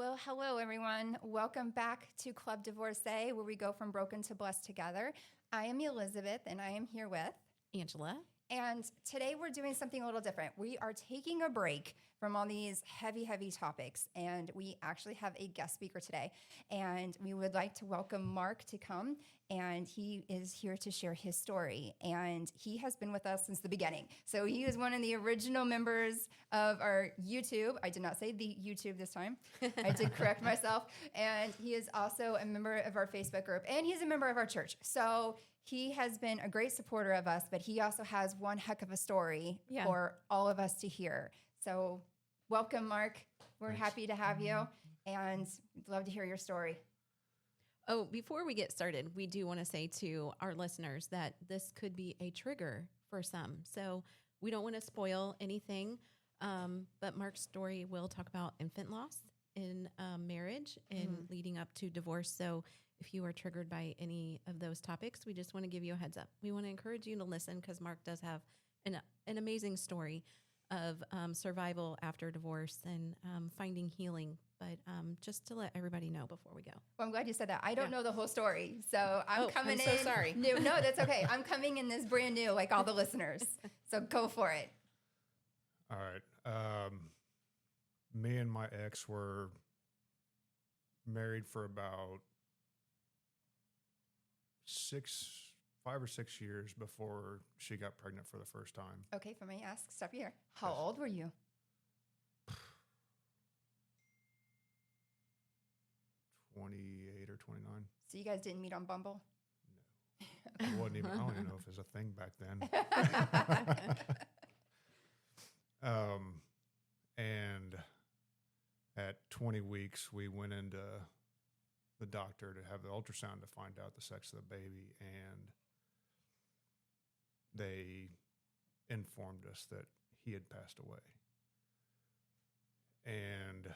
Well, hello, everyone. Welcome back to Club Divorcee, where we go from broken to blessed together. I am Elizabeth, and I am here with Angela. And today we're doing something a little different. We are taking a break from all these heavy, heavy topics, and we actually have a guest speaker today. And we would like to welcome Mark to come, and he is here to share his story. And he has been with us since the beginning. So he is one of the original members of our YouTube. I did not say the YouTube this time. I did correct myself. And he is also a member of our Facebook group, and he's a member of our church. So he has been a great supporter of us, but he also has one heck of a story for all of us to hear. So welcome, Mark. We're happy to have you, and we'd love to hear your story. Oh, before we get started, we do want to say to our listeners that this could be a trigger for some. So we don't want to spoil anything, but Mark's story will talk about infant loss in marriage and leading up to divorce. So if you are triggered by any of those topics, we just want to give you a heads up. We want to encourage you to listen because Mark does have an amazing story of survival after divorce and finding healing. But just to let everybody know before we go. Well, I'm glad you said that. I don't know the whole story, so I'm coming in. I'm so sorry. New. No, that's okay. I'm coming in this brand new, like all the listeners. So go for it. All right. Me and my ex were married for about 5 or 6 years before she got pregnant for the first time. Okay, if I may ask, stop here. How old were you? 28 or 29. So you guys didn't meet on Bumble? I don't even know if it was a thing back then. And at 20 weeks, we went into the doctor to have the ultrasound to find out the sex of the baby, and they informed us that he had passed away. And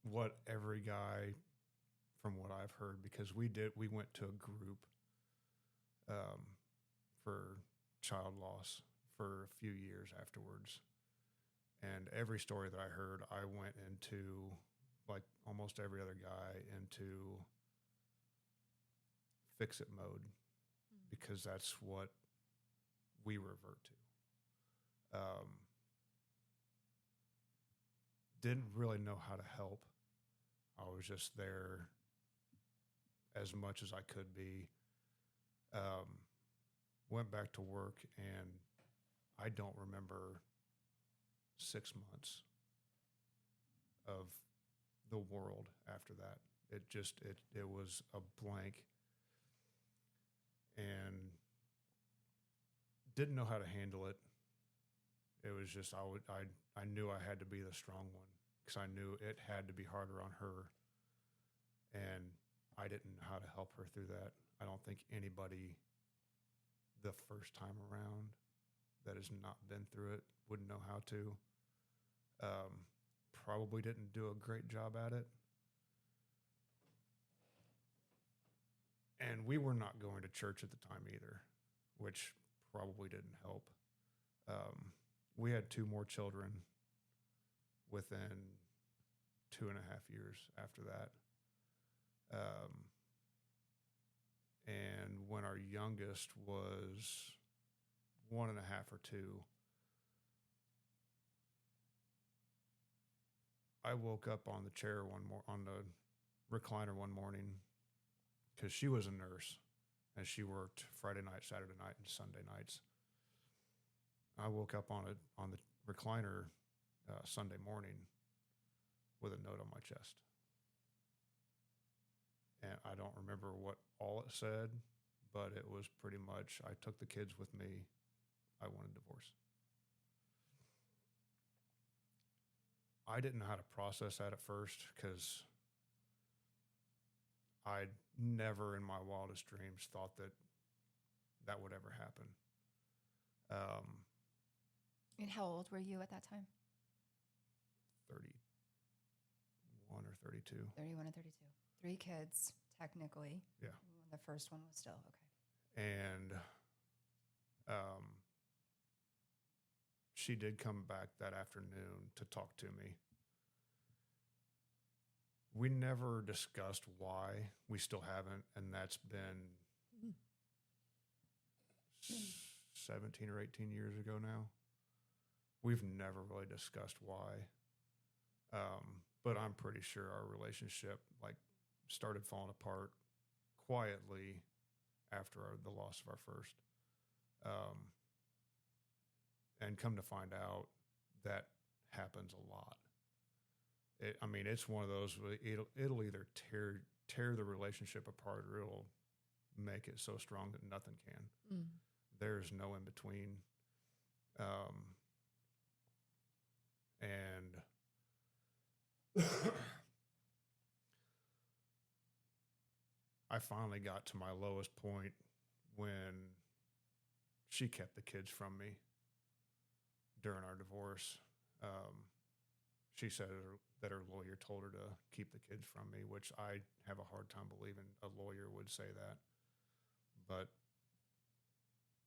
what every guy, from what I've heard, because we went to a group for child loss for a few years afterwards. And every story that I heard, I went into, like almost every other guy, into fix-it mode, because that's what we revert to. Didn't really know how to help. I was just there as much as I could be. Went back to work, and I don't remember 6 months of the world after that. It was a blank, and didn't know how to handle it. It was just, I knew I had to be the strong one, because I knew it had to be harder on her, and I didn't know how to help her through that. I don't think anybody the first time around that has not been through it would know how to. Probably didn't do a great job at it. And we were not going to church at the time either, which probably didn't help. We had 2 more children within 2.5 years after that. And when our youngest was 1.5 or 2, I woke up on the chair on the recliner one morning, because she was a nurse and she worked Friday night, Saturday night, and Sunday nights. I woke up on the recliner Sunday morning with a note on my chest. And I don't remember what all it said, but it was pretty much, I took the kids with me. I want a divorce. I didn't know how to process that at first, because I never in my wildest dreams thought that would ever happen. And how old were you at that time? 31 or 32. 31 and 32. 3 kids, technically. Yeah. The first one was still, okay. And she did come back that afternoon to talk to me. We never discussed why. We still haven't, and that's been 17 or 18 years ago now. We've never really discussed why. But I'm pretty sure our relationship started falling apart quietly after the loss of our first. And come to find out, that happens a lot. It's one of those, it'll either tear the relationship apart, or it'll make it so strong that nothing can. There's no in between. And I finally got to my lowest point when she kept the kids from me during our divorce. She said that her lawyer told her to keep the kids from me, which I have a hard time believing a lawyer would say that. But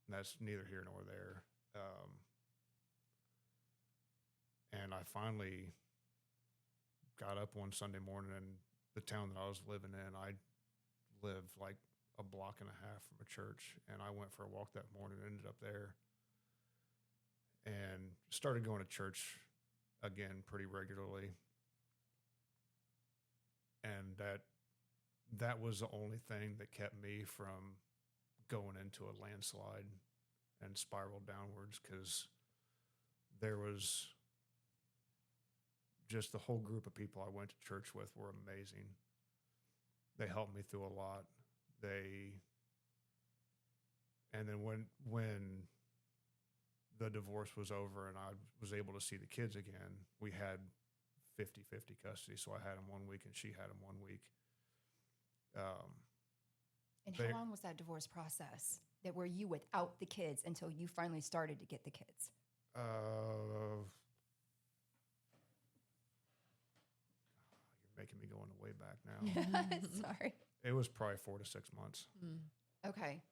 that's neither here nor there. And I finally got up one Sunday morning in the town that I was living in. I lived like a block and a half from a church, and I went for a walk that morning and ended up there and started going to church again pretty regularly. And that was the only thing that kept me from going into a landslide and spiraled downwards, because there was just the whole group of people I went to church with were amazing. They helped me through a lot. And then when the divorce was over and I was able to see the kids again, we had 50-50 custody. So I had them 1 week and she had them 1 week. And how long was that divorce process? That were you without the kids until you finally started to get the kids? You're making me go into way back now. Sorry. It was probably 4 to 6 months. Okay.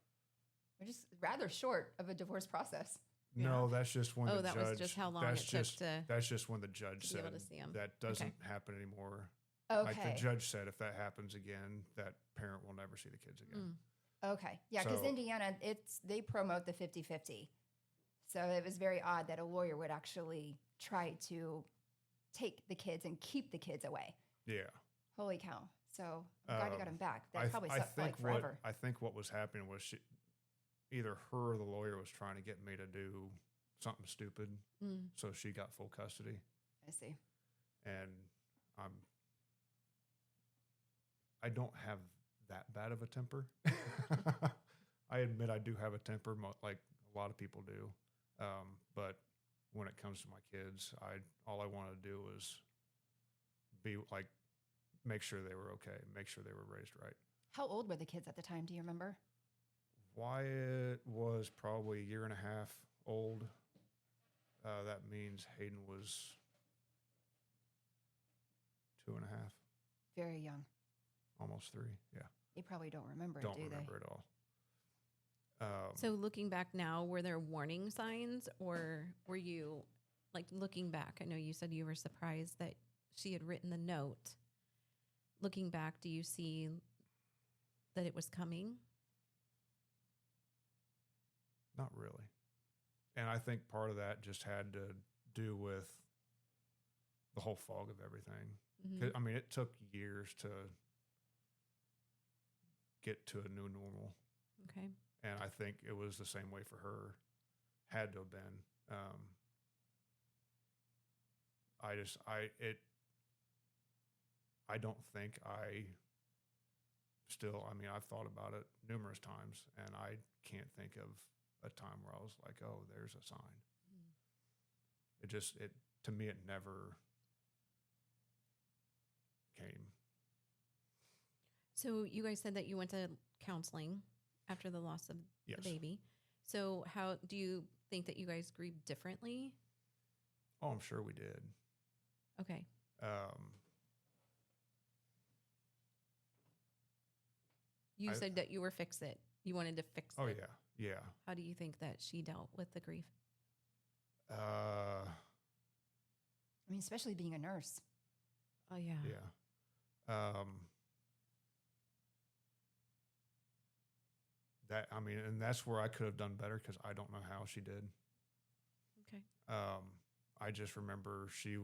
Which is rather short of a divorce process. No, that's just when the judge. Oh, that was just how long it took to. That's just when the judge be said able to see 'em. that doesn't happen anymore. Okay. Like the judge said, if that happens again, that parent will never see the kids again. Okay. Yeah, because So- Indiana, they promote the 50-50. So it was very odd that a lawyer would actually try to take the kids and keep the kids away. Yeah. Holy cow. So I'm glad you got them back. That I probably sucked for like what forever. I think what was happening was either her or the lawyer was trying to get me to do something stupid, so she got full custody. I see. And I don't have that bad of a temper. I admit I do have a temper, like a lot of people do. But when it comes to my kids, all I wanted to do was be like, make sure they were okay, make sure they were raised right. How old were the kids at the time? Do you remember? Wyatt was probably a year and a half old. That means Hayden was 2.5. Very young. Almost 3. Yeah. They probably don't remember Don't it, do remember at all. So looking back now, were there warning signs, or were you looking back? I know you said you were surprised that she had written the note. Looking back, do you see that it was coming? Not really. And I think part of that just had to do with the whole fog of everything. 'Cause, I mean, it took years to get to a new normal. Okay. And I think it was the same way for her. Had to have been. I don't think I've thought about it numerous times, and I can't think of a time where I was like, oh, there's a sign. To me, it never came. So you guys said that you went to counseling after the loss of Yes. the baby. So how do you think that you guys grieved differently? Oh, I'm sure we did. Okay. You said that you were fix it. You wanted to fix Oh, it. yeah. Yeah. How do you think that she dealt with the grief? I mean, especially being a nurse. Oh yeah. Yeah. I mean, and that's where I could have done better because I don't know how she did. Okay. I just remember she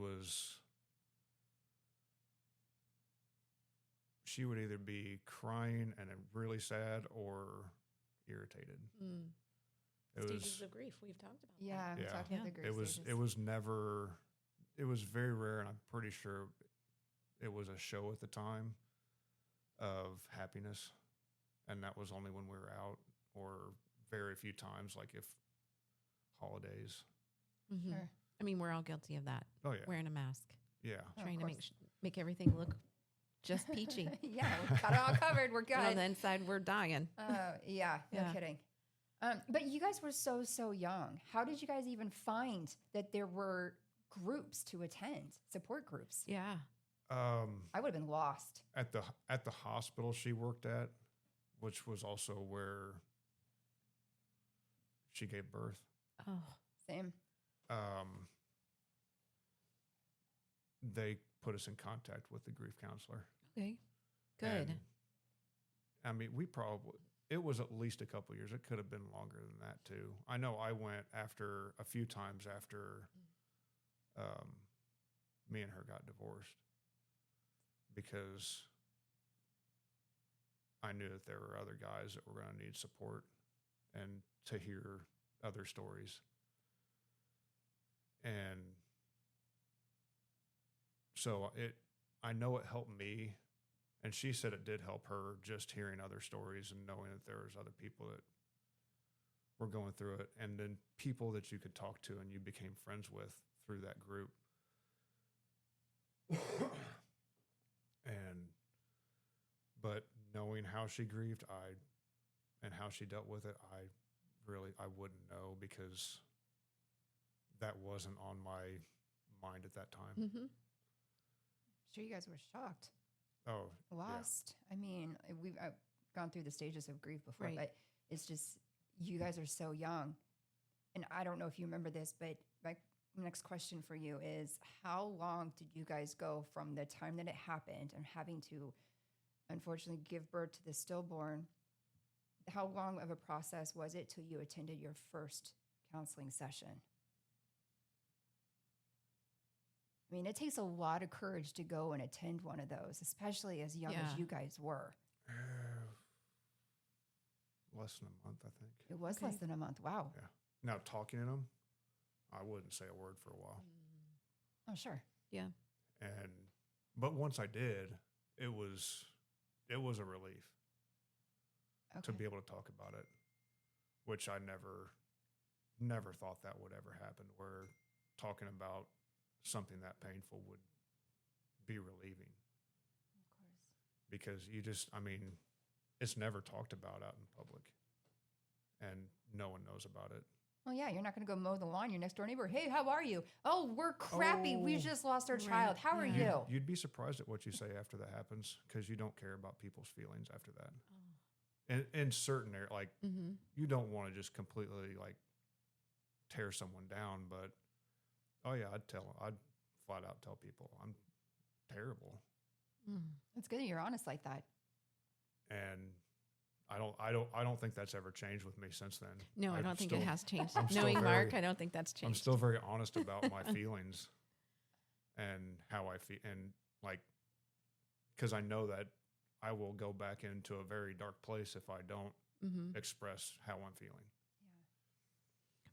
would either be crying and really sad or irritated. Mm. It Stages was, of grief. We've talked about Yeah, we Yeah. talked about the grief it was, stages. it was never, it was very rare. And I'm pretty sure it was a show at the time of happiness. And that was only when we were out or very few times, like if holidays. that. Mhm. Sure. I mean, we're all guilty of that. Oh yeah. Wearing a mask, Yeah. Oh, of trying to course. make everything look just peachy. Yeah, we got it all covered. We're good. And on the inside, we're dying. Yeah, no Yeah. kidding. But you guys were so young. How did you guys even find that there were groups to attend, support groups? Yeah. I would have been lost. At the hospital she worked at, which was also where she gave birth. Oh. Same. They put us in contact with the grief counselor. Okay. Good. And, I mean, it was at least a couple years. It could have been longer than that too. I know I went after a few times after me and her got divorced because I knew that there were other guys that were going to need support and to hear other stories. And so I know it helped me, and she said it did help her just hearing other stories and knowing that there was other people that were going through it, and then people that you could talk to and you became friends with through that group. But knowing how she grieved, and how she dealt with it, I wouldn't know because that wasn't on my mind at that time. Mm-hmm. Sure, you guys were shocked, Oh, lost. I mean, I've gone through the stages of grief before, Right. but it's just you guys are so young, and I don't know if you remember this, but my next question for you is: how long did you guys go from the time that it happened and having to, unfortunately, give birth to the stillborn? How long of a process was it till you attended your first counseling session? I mean, it takes a lot of courage to go and attend one of those, especially as young Yeah. as you guys were. less than a month, I think. It was Okay. less than a month. Wow. Yeah. Now talking to them, I wouldn't say a word for a while. Oh, sure. But once I did, it was a relief Okay. to be able to talk about it, which I never thought that would ever happen, where talking about something that painful would be relieving, Of course. because it's never talked about out in public and no one knows about it. Well, yeah, you're not going to go mow the lawn. Your next door neighbor, hey, how are you? Oh, we're crappy. We Oh. just lost our Right, child. How are yeah. you? You'd be surprised at what you say after that happens because you don't care about people's feelings after that. Oh. In certain areas, like Mm-hmm. you don't want to just completely like tear someone down, but I'd flat out tell people I'm terrible, Mm. It's good that you're honest like that. and I don't think that's ever changed with me since then. No, I I'm don't think it still- has changed. I'm still Knowing Mark, very- I don't think that's changed. I'm still very honest about my feelings and how I feel, and like, because I know that I will go back into a very dark place if I don't Mm-hmm. express how I'm feeling.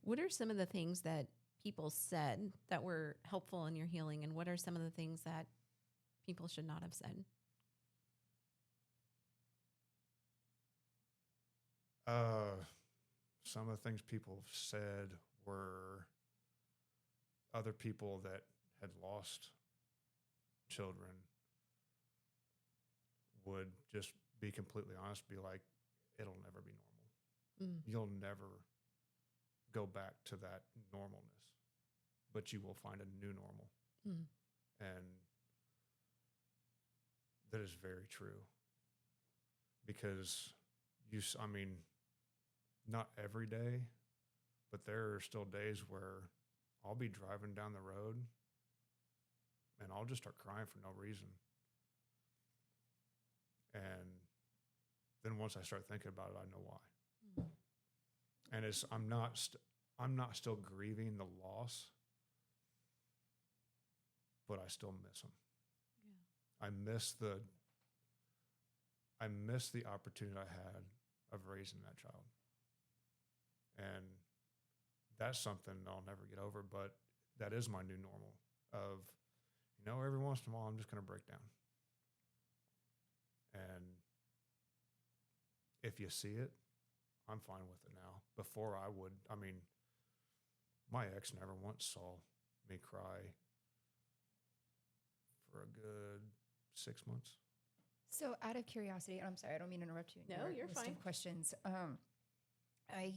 What are some of the things that people said that were helpful in your healing, and what are some of the things that people should not have said? Some of the things people have said were other people that had lost children would just be completely honest, be like, it'll never be normal. Mm. You'll never go back to that normalness, but you will find a new normal. Mm. And that is very true, because not every day, but there are still days where I'll be driving down the road and I'll just start crying for no reason. And then once I start thinking about it, I know why. Mm. And I'm not still grieving the loss, but I still miss them. Yeah. I miss the opportunity I had of raising that child. And that's something I'll never get over, but that is my new normal of, every once in a while, I'm just going to break down. And if you see it, I'm fine with it now. Before I would, my ex never once saw me cry for a good 6 months. So, out of curiosity, and I'm sorry, I don't mean to interrupt you. In No, your you're list fine. Of questions. I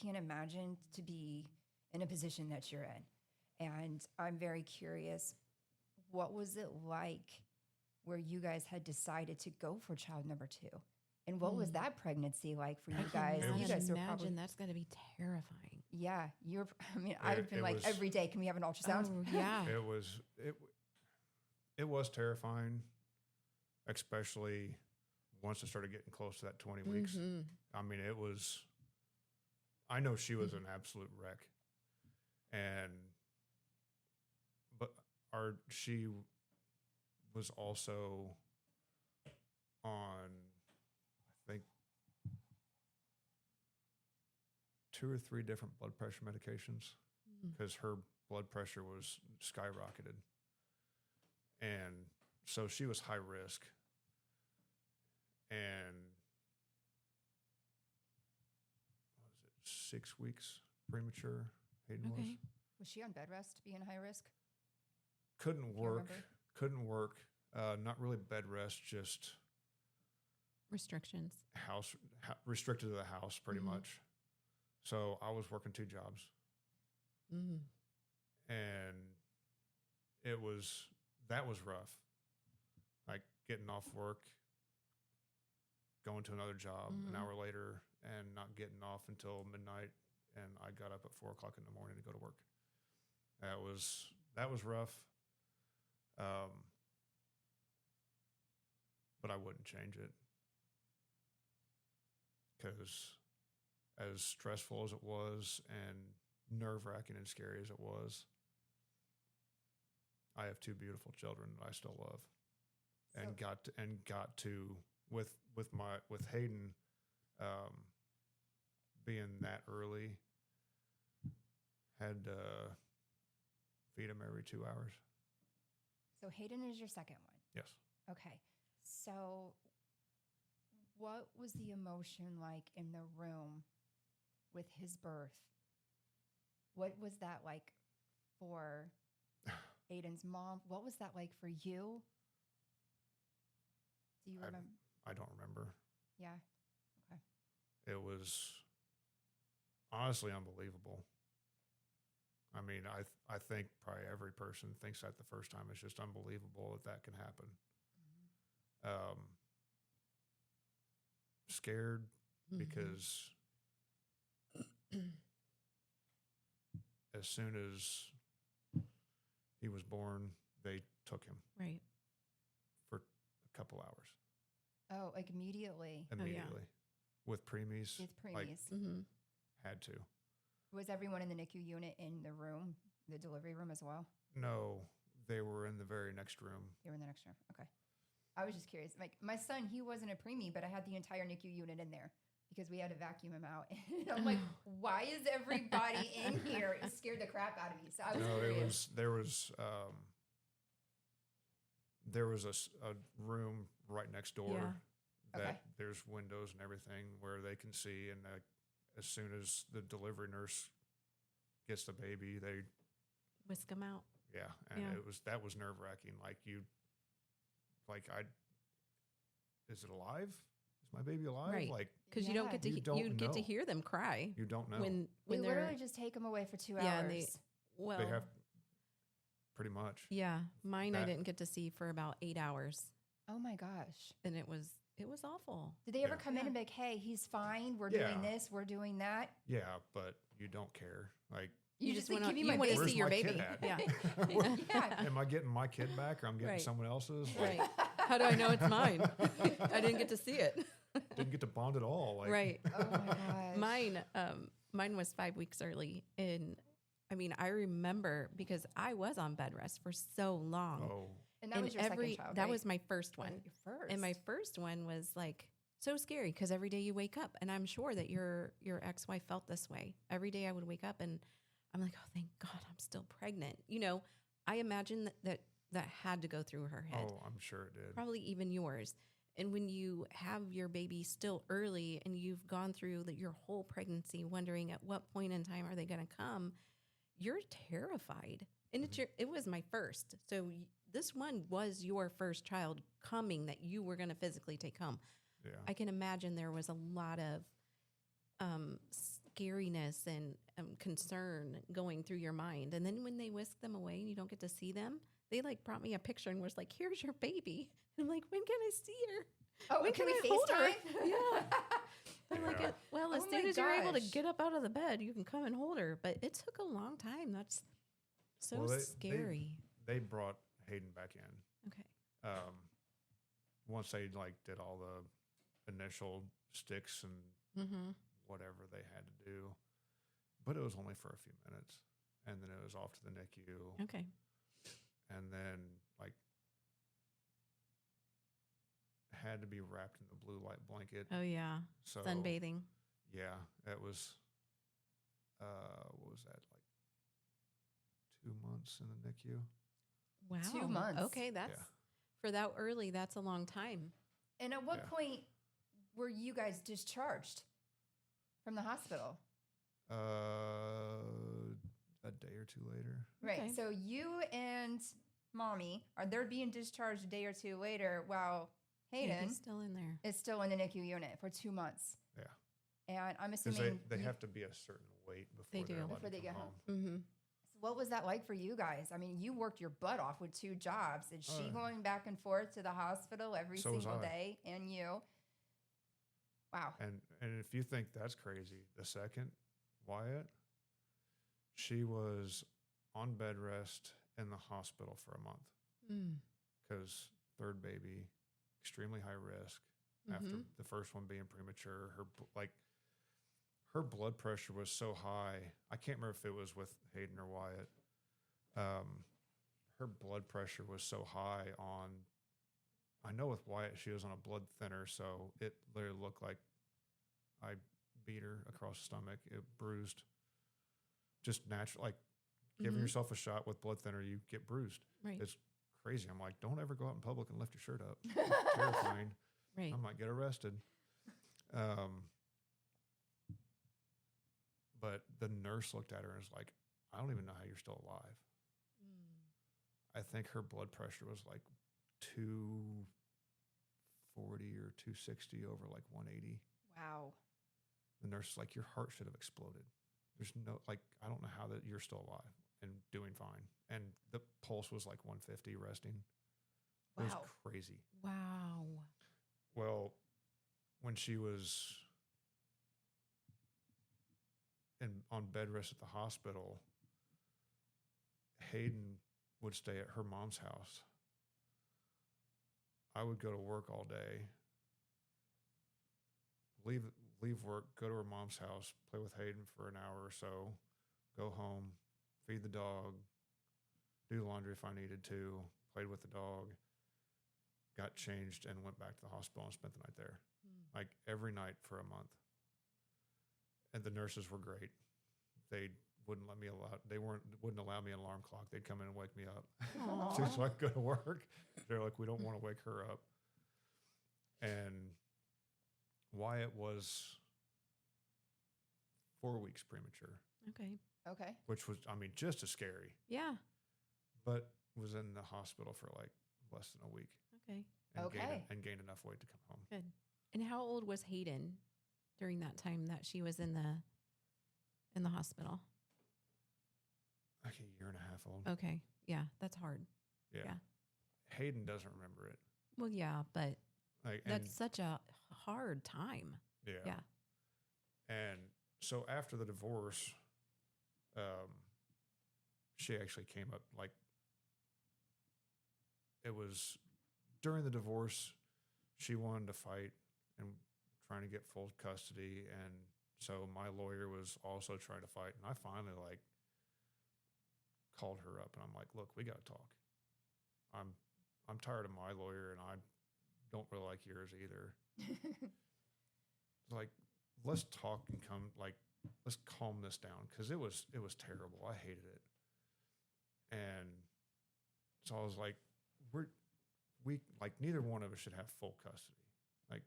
can't imagine to be in a position that you're in, and I'm very curious. What was it like where you guys had decided to go for child number 2, and what was that pregnancy like for you guys? It You was- guys were imagine probably, that's going to be terrifying. yeah. I've been it like was- every day. Can we have an ultrasound? Oh, yeah. It was terrifying, especially once it started getting close to that 20 weeks. Mhm. I know she was an absolute wreck. But she was also on, I think, 2 or 3 different blood pressure medications Mm. because her blood pressure was skyrocketed. And so she was high risk. And what was it, 6 weeks premature, Hayden was? Okay. Was she on bed rest, being high risk? Couldn't you work. remember? Couldn't work. Not really bed rest, just Restrictions. restricted to the house pretty Mhm. much. So I was working 2 jobs. Mm. And that was rough. Like getting off work, going to another job an Mhm. hour later and not getting off until midnight. And I got up at 4:00 in the morning to go to work. That was rough. But I wouldn't change it because as stressful as it was and nerve-wracking and scary as it was, I have 2 beautiful children that I still love, and got to with Hayden being that early, had to feed him every 2 hours. So Hayden is your second one. Yes. Okay. So what was the emotion like in the room with his birth? What was that like for Aiden's mom? What was that like for you? Do you remember? I don't remember. Yeah. Okay. It was honestly unbelievable. I think probably every person thinks that the first time. It's just unbelievable that can happen. Scared Mhm. because as soon as he was born, they took him Right. for a couple hours Oh, like immediately yeah. immediately with preemies. with preemies. Like, Mm-hmm. had to. Was everyone in the NICU unit in the room, the delivery room as well? No, they were in the very next room. They were in the next room. Okay. I was just curious. Like my son, he wasn't a preemie, but I had the entire NICU unit in there because we had to vacuum him out. And I'm like, why is everybody in here? It scared the crap out of me. So I was No, curious. there was a room right next door Yeah. that Okay. there's windows and everything where they can see, and as soon as the delivery nurse gets the baby, they Whisk them out. and Yeah. that was nerve-wracking. Is it alive? Is my baby alive? Right. Like, Because you don't Yeah. get to You don't you get to know. hear them cry you don't know. when They they're literally just take him away for 2 hours. Yeah, and well they have pretty much. yeah, mine I That- didn't get to see for about 8 hours, Oh my gosh. and it was awful. Did they ever Yeah. come in Yeah. and be like, hey, he's fine. We're Yeah. doing this. We're doing that. Yeah, but you don't care. Like, You just think, wanna- give me you my wanna baby. see your Where's my baby. kid Yeah. Yeah. Am I getting my kid back or I'm getting Right. someone else's? Right. How do I know it's mine? I didn't get to see it. Didn't get to bond at all. Like, Right. Oh my gosh. Mine was 5 weeks early. And I mean, I remember because I was on bed rest for so long. Oh, And that was your second child, that right? was my first Oh, one. your first. And my first one was like so scary because every day you wake up, and I'm sure that your ex-wife felt this way. Every day I would wake up and I'm like, oh, thank God I'm still pregnant. You know, I imagine that had to go through her head, oh, I'm sure it did. probably even yours. And when you have your baby still early and you've gone through your whole pregnancy wondering at what point in time are they going to come, you're terrified. And it was my first. So this one was your first child coming that you were going to physically take home. Yeah. I can imagine there was a lot of scariness and concern going through your mind. And then when they whisk them away and you don't get to see them, they like brought me a picture and was like, here's your baby. And I'm like, when can I see her? Oh, When can can we I hold her? FaceTime? Yeah. I'm like, Yeah. well, as Oh soon my as you're able to gosh. get up out of the bed, you can come and hold her. But it took a long time. That's so Well, scary. They brought Hayden back in. Okay. Once they like did all the initial sticks and Mm-hmm. whatever they had to do, but it was only for a few minutes, and then it was off to the NICU, Okay. and then like had to be wrapped in the blue light blanket. Oh, yeah. So Sunbathing. yeah, it was. What was that, like 2 months in the NICU? Wow. 2 months. Okay. That's for that early. That's a long time. And at what Yeah. point were you guys discharged from the hospital? A day or two later. Right. Okay. So you and mommy they're being discharged a day or two later while Hayden Baby's still in there. is still in the NICU unit for 2 months. Yeah. And I'm Because assuming they you- have to be a certain weight before They they're do. allowed Before to they come get home. Mm-hmm. what was that like for you guys? I mean, you worked your butt off with 2 jobs. Is she Oh. going back and forth to the hospital every So was single I. day? And you? Wow. And if you think that's crazy, the second Wyatt, she was on bed rest in the hospital for a month Mm. because third baby, extremely high risk. After Mm-hmm. the first one being premature, her blood pressure was so high. I can't remember if it was with Hayden or Wyatt. Her blood pressure was so high on. I know with Wyatt she was on a blood thinner, so it literally looked like I beat her across the stomach. It bruised. Just natural, like giving Mhm. yourself a shot with blood thinner, you get bruised. Right. It's crazy. I'm like, don't ever go out in public and lift your shirt up. Terrifying. Right. I might get arrested. But the nurse looked at her and was like, I don't even know how you're still alive. I think her blood pressure was like 240 or 260 over like 180. Wow. The nurse is like, your heart should have exploded. There's no, like, I don't know how that you're still alive and doing fine. And the pulse was like 150 resting. It was Wow. crazy. Wow. Well, when she was on bed rest at the hospital, Hayden would stay at her mom's house. I would go to work all day, leave work, go to her mom's house, play with Hayden for an hour or so, go home, feed the dog, do laundry if I needed to, played with the dog, got changed, and went back to the hospital and spent the night there. Like every night for a month. And the nurses were great. They wouldn't allow me an alarm clock. They'd come in and wake me up so I could go to work. They're like, we don't want to wake her up. And Wyatt was 4 weeks premature, Okay. Okay. which was, I mean, just as scary, Yeah. but was in the hospital for like less than a week Okay. and, Okay. gained enough weight to come home. Good. And how old was Hayden during that time that she was in the hospital? Like a year and a half old. Okay. Yeah, that's hard. Yeah. yeah. Hayden doesn't remember it. Well, yeah, but Like, that's such a hard time. yeah. Yeah. And so after the divorce, she actually came up like it was during the divorce. She wanted to fight and trying to get full custody, and so my lawyer was also trying to fight. And I finally like called her up, and I'm like, "Look, we got to talk. I'm tired of my lawyer, and I don't really like yours either. Like, let's talk and let's calm this down because it was terrible. I hated it, and so I was like, we like neither one of us should have full custody. Like,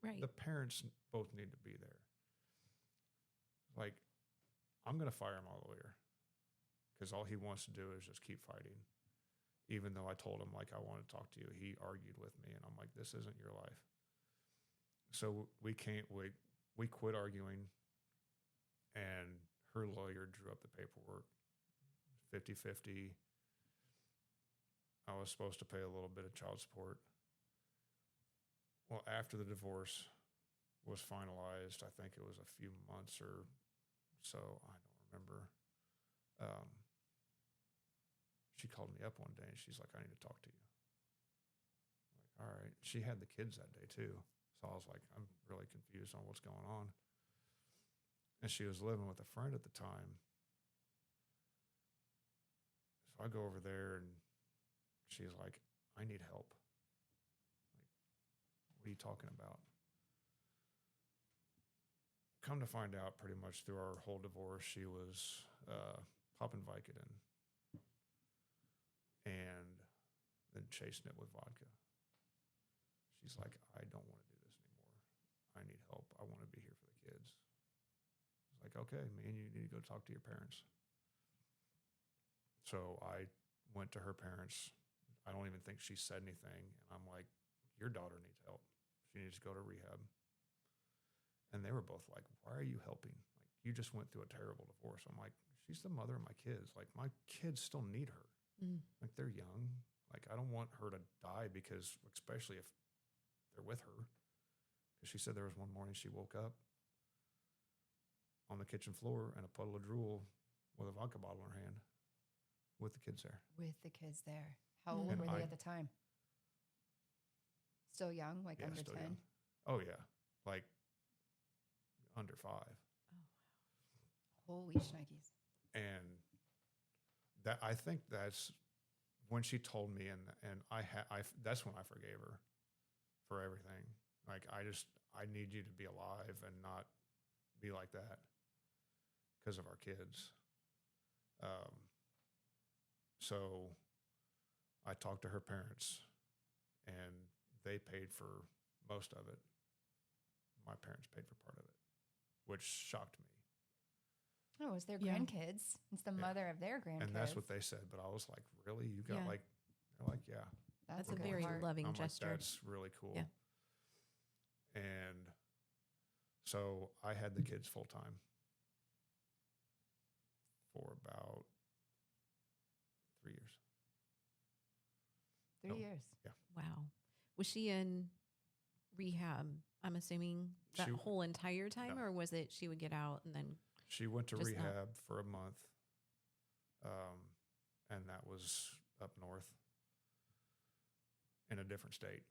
Right. the parents both need to be there. Like, I'm gonna fire my lawyer because all he wants to do is just keep fighting. Even though I told him like I want to talk to you, he argued with me, and I'm like, this isn't your life. So we can't wait. We quit arguing, and her lawyer drew up the paperwork 50-50. I was supposed to pay a little bit of child support. Well, after the divorce was finalized, I think it was a few months or so, I don't remember. She called me up one day and she's like, I need to talk to you. I'm like, all right. She had the kids that day too. So I was like, I'm really confused on what's going on. And she was living with a friend at the time. So I go over there and she's like, I need help. Like, what are you talking about? Come to find out, pretty much through our whole divorce, she was popping Vicodin and then chasing it with vodka. She's like, I don't want to do this anymore. I need help. I want to be here for the kids. I was like, okay, man, you need to go talk to your parents. So I went to her parents. I don't even think she said anything. And I'm like, your daughter needs help. She needs to go to rehab. And they were both like, why are you helping? Like, you just went through a terrible divorce. I'm like, she's the mother of my kids. Like, my kids still need her. Like, they're young. Like, I don't want her to die because, especially if they're with her. Because she said there was one morning she woke up on the kitchen floor in a puddle of drool with a vodka bottle in her hand with the kids there. With the kids there. How old And were they at the time? Still young, like Yeah, under still 10? young. Oh, yeah. Like, under 5. Holy shnikes. And that, I think that's when she told me, and that's when I forgave her for everything. Like, I need you to be alive and not be like that because of our kids. So I talked to her parents, and they paid for most of it. My parents paid for part of it, which shocked me. Oh, it's their Yeah. grandkids. It's the mother of their grandkids. And that's what they said. But I was like, really? You got Yeah. like, they're like, yeah. That's a good very heart. loving I'm gesture. like, that's really cool. Yeah. And so I had the kids full time for about 3 years. 3 Oh. years. Wow. Was she in rehab? I'm assuming that She- whole entire time, No. or was it she would get out and then? She went to Just not- rehab for a month, and that was up north in a different state.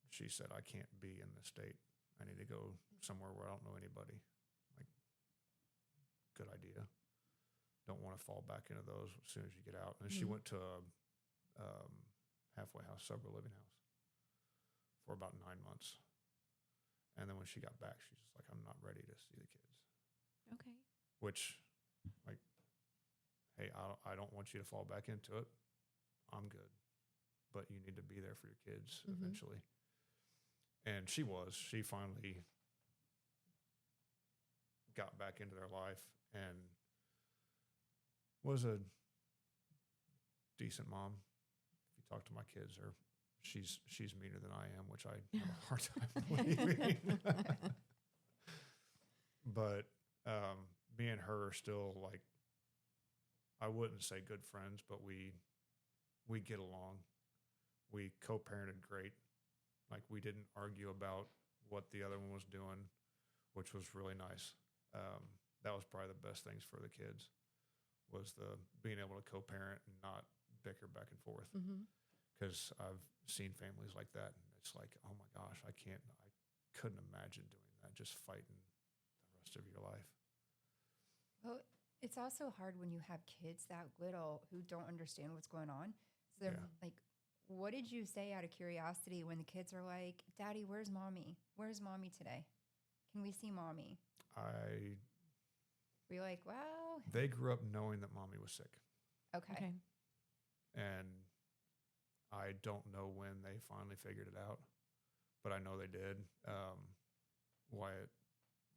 She said, I can't be in this state. I need to go somewhere where I don't know anybody. Like, good idea. Don't want to fall back into those as soon as you get out. And she Mhm. went to a halfway house, sober living house for about 9 months. And then when she got back, she's just like, I'm not ready to see the kids. Okay. Which, like, hey, I don't want you to fall back into it. I'm good. But you need to be there for your kids Mhm. eventually. And she finally got back into their life and was a decent mom. If you talk to my kids, she's meaner than I am, which I have a hard time believing. But me and her are still like, I wouldn't say good friends, but we get along. We co-parented great. Like, we didn't argue about what the other one was doing, which was really nice. That was probably the best things for the kids, was the being able to co-parent and not bicker back and forth. Mm-hmm. Because I've seen families like that, and it's like, oh my gosh, I couldn't imagine doing that, just fighting the rest of your life. Well, it's also hard when you have kids that little who don't understand what's going on. So they're Yeah. like, what did you say out of curiosity when the kids are like, Daddy, where's mommy? Where's mommy today? Can we see mommy? We're like, well, They grew up knowing that mommy was sick, okay. Okay. and I don't know when they finally figured it out, but I know they did. Wyatt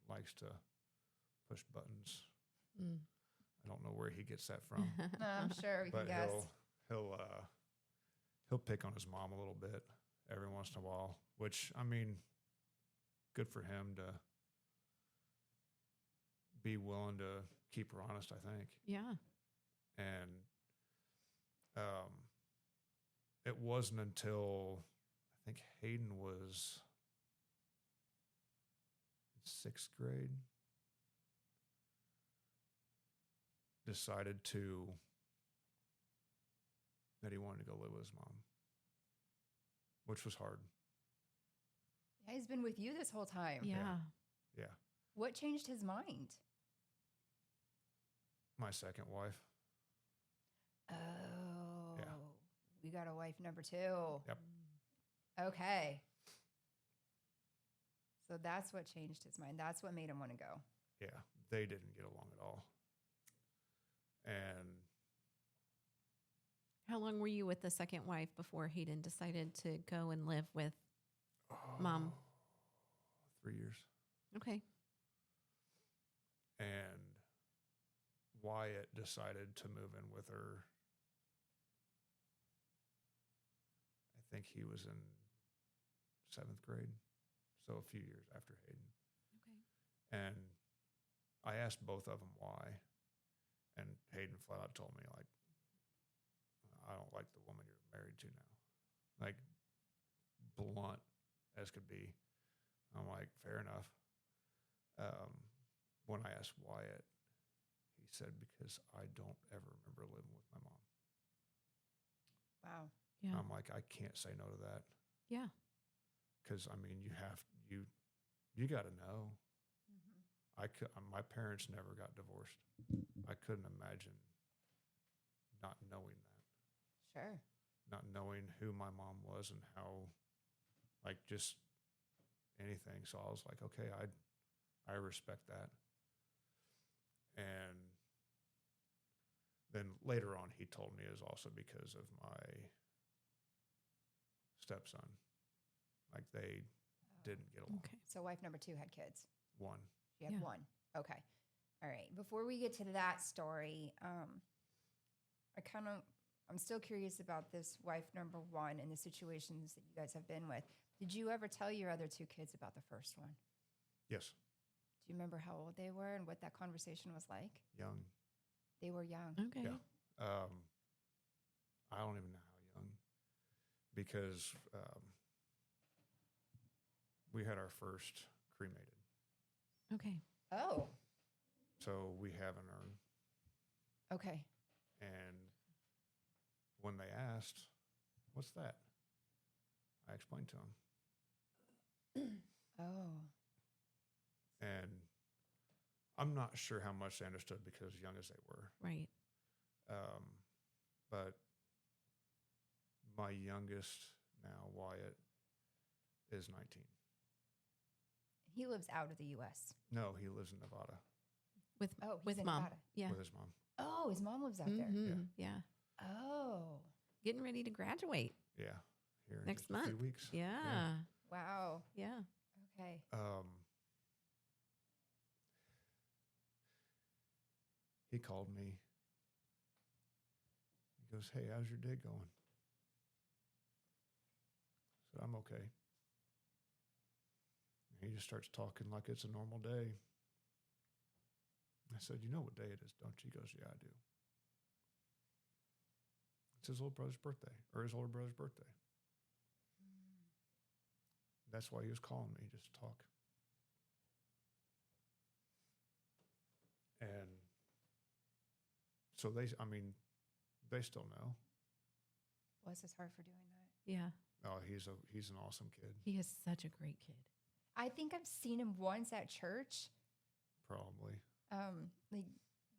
likes to push buttons. Mm. I don't know where he gets that from, No, I'm sure we can but guess. he'll pick on his mom a little bit every once in a while, which, I mean, good for him to be willing to keep her honest, I think. Yeah. And it wasn't until I think Hayden was in 6th grade decided that he wanted to go live with his mom, which was hard. Yeah, he's been with you this whole time. Yeah. Yeah. What changed his mind? My second wife. Oh, Yeah. we got a wife number 2. Yep. Okay. So that's what changed his mind. That's what made him want to go. Yeah. They didn't get along at all. And How long were you with the second wife before Hayden decided to go and live with Mom? 3 years. Okay. And Wyatt decided to move in with her. I think he was in 7th grade, so a few years after Hayden. Okay. And I asked both of them why, and Hayden flat out told me, like, I don't like the woman you're married to now. Like, blunt as could be. I'm like, fair enough. When I asked Wyatt, he said, because I don't ever remember living with my mom. Wow. Yeah. I'm like, I can't say no to that. Yeah. Because, I mean, you got to know. My parents never got divorced. I couldn't imagine not knowing that, Sure. not knowing who my mom was and how, like, just anything. So I was like, okay, I respect that. And then later on, he told me it was also because of my stepson. Like, they didn't get along. Okay. So wife number 2 had kids. One. She had Yeah. 1. Okay. All right. Before we get to that story, I'm still curious about this wife number 1 and the situations that you guys have been with. Did you ever tell your other 2 kids about the first one? Yes. Do you remember how old they were and what that conversation was like? Young. They were young. Okay. Yeah. I don't even know how young, because we had our first cremated. Okay. Oh, So we have an urn. okay. And when they asked, what's that? I explained to them. Oh, And I'm not sure how much they understood because young as they were. Right. But my youngest now, Wyatt, is 19. he lives out of the U.S. No, he lives in Nevada With Oh, he's with in Mom. Nevada. Yeah. with his mom. Oh, his mom lives out there. Mhm. Yeah. Oh, Getting ready to graduate Yeah. Here in next just a few month. weeks. Yeah. wow. Yeah. Okay. He called me. He goes, hey, how's your day going? I said, I'm okay. And he just starts talking like it's a normal day. I said, you know what day it is, don't you? He goes, yeah, I do. It's his little brother's birthday, or his older brother's birthday. That's why he was calling me, just to talk. And So they still know. Bless his heart for doing that. Yeah. Oh, he's an awesome kid. He is such a great kid. I think I've seen him once at church. Probably. Like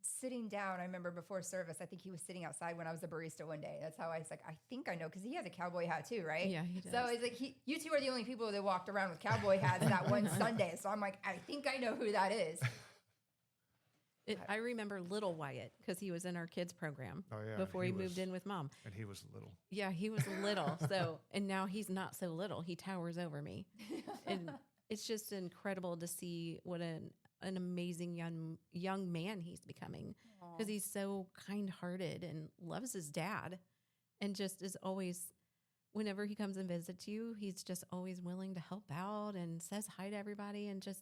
sitting down. I remember before service, I think he was sitting outside when I was a barista one day. That's how I was like, I think I know, because he has a cowboy hat too, right? Yeah, he does. So it's like you two are the only people that walked around with cowboy hats that one Sunday. So I'm like, I think I know who that is. I remember little Wyatt because he was in our kids program Oh yeah. before he moved in with mom. And he was little. Yeah, he was little. And now he's not so little. He towers over me. And it's just incredible to see what an amazing young man he's becoming, because he's so kind-hearted and loves his dad, and just is always, whenever he comes and visits you, he's just always willing to help out and says hi to everybody. And just,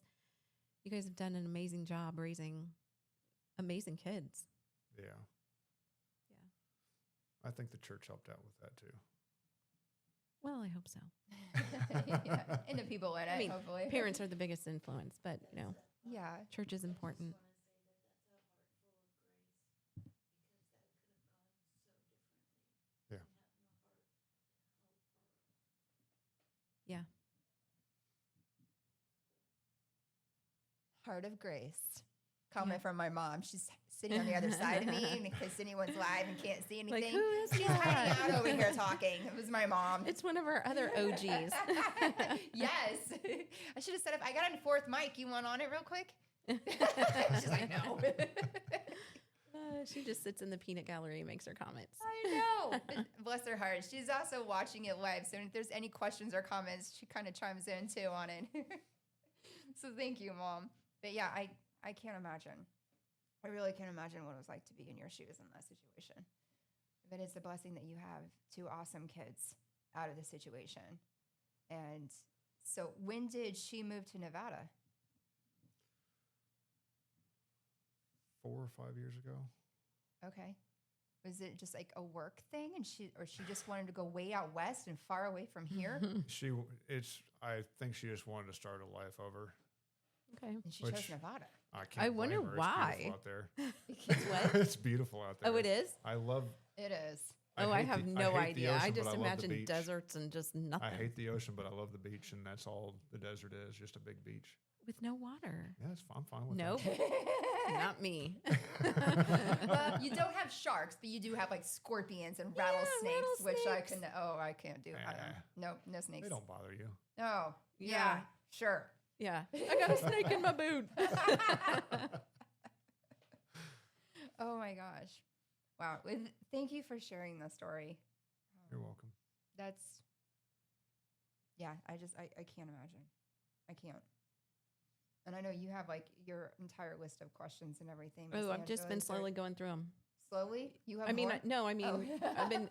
you guys have done an amazing job raising amazing kids. Yeah. Yeah. I think the church helped out with that too. Well, I hope so. Yeah. And the people in it, hopefully. Parents are the biggest influence, but Yeah. church is important. Yeah. Yeah. Heart of grace. Comment from my mom. She's sitting on the other side of me in case anyone's live and can't see anything. Like, who is She's that? hiding out over here talking. It was my mom. It's one of our other OGs. Yes. I should have said, if I got a fourth mic, you want on it real quick? She's like, no. She just sits in the peanut gallery and makes her comments. I know. Bless her heart. She's also watching it live. So if there's any questions or comments, she kind of chimes in too on it. So thank you, Mom. But yeah, I can't imagine. I really can't imagine what it was like to be in your shoes in that situation. But it's a blessing that you have two awesome kids out of the situation. And so when did she move to Nevada? 4 or 5 years ago. Okay. Was it just like a work thing, and she just wanted to go way out west and far away from here? I think she just wanted to start a life over. Okay. And she chose Nevada. I can't I wonder blame her. why. It's beautiful out there. It's what? It's beautiful out there. Oh, it is? I love. It is. I hate have the- no hate the idea. I ocean, but just love the imagine beach. deserts and just nothing. I hate the ocean, but I love the beach, and that's all the desert is, just a big beach. With no water. Yeah, I'm fine with Nope. Not me. Well, you don't have sharks, but you do have like scorpions and rattlesnakes, which I rattlesnakes. can. I can't do. No that. snakes. They don't bother you. Oh, yeah, Yeah. sure. Yeah. I got a snake in my boot. Oh my gosh. Wow. Thank you for sharing the story. You're welcome. That's, yeah, I can't imagine. I can't. And I know you have like your entire list of questions and everything. Miss Oh, I've just Angela. been Is there- slowly going through them. Slowly? You have I mean, more? Oh.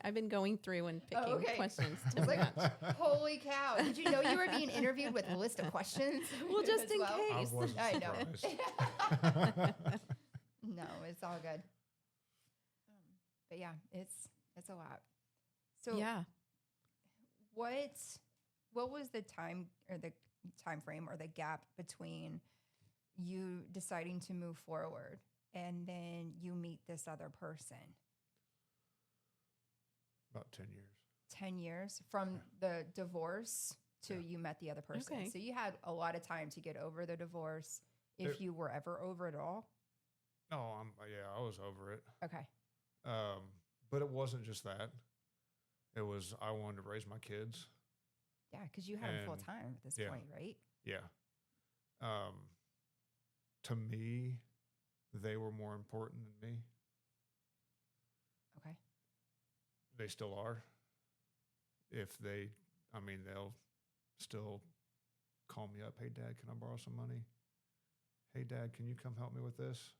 I've been going through and picking okay. questions I to was like, match. holy cow. Did you know you were being interviewed with a list of questions? Well, just as in well? I case. wasn't I know. surprised. No, it's all good. But yeah, it's a lot. So Yeah. what was the time or the time frame or the gap between you deciding to move forward and then you meet this other person? About 10 years. 10 years from the divorce to Yeah. you met the other person. Okay. So you had a lot of time to get over the divorce, if It- you were ever over it all. Oh, I was over it. Okay. But it wasn't just that. It was I wanted to raise my kids. Yeah, because you had them full And- time at this yeah. point, right? Yeah. To me, they were more important than me. Okay. They still are. They'll still call me up. Hey, Dad, can I borrow some money? Hey, Dad, can you come help me with this?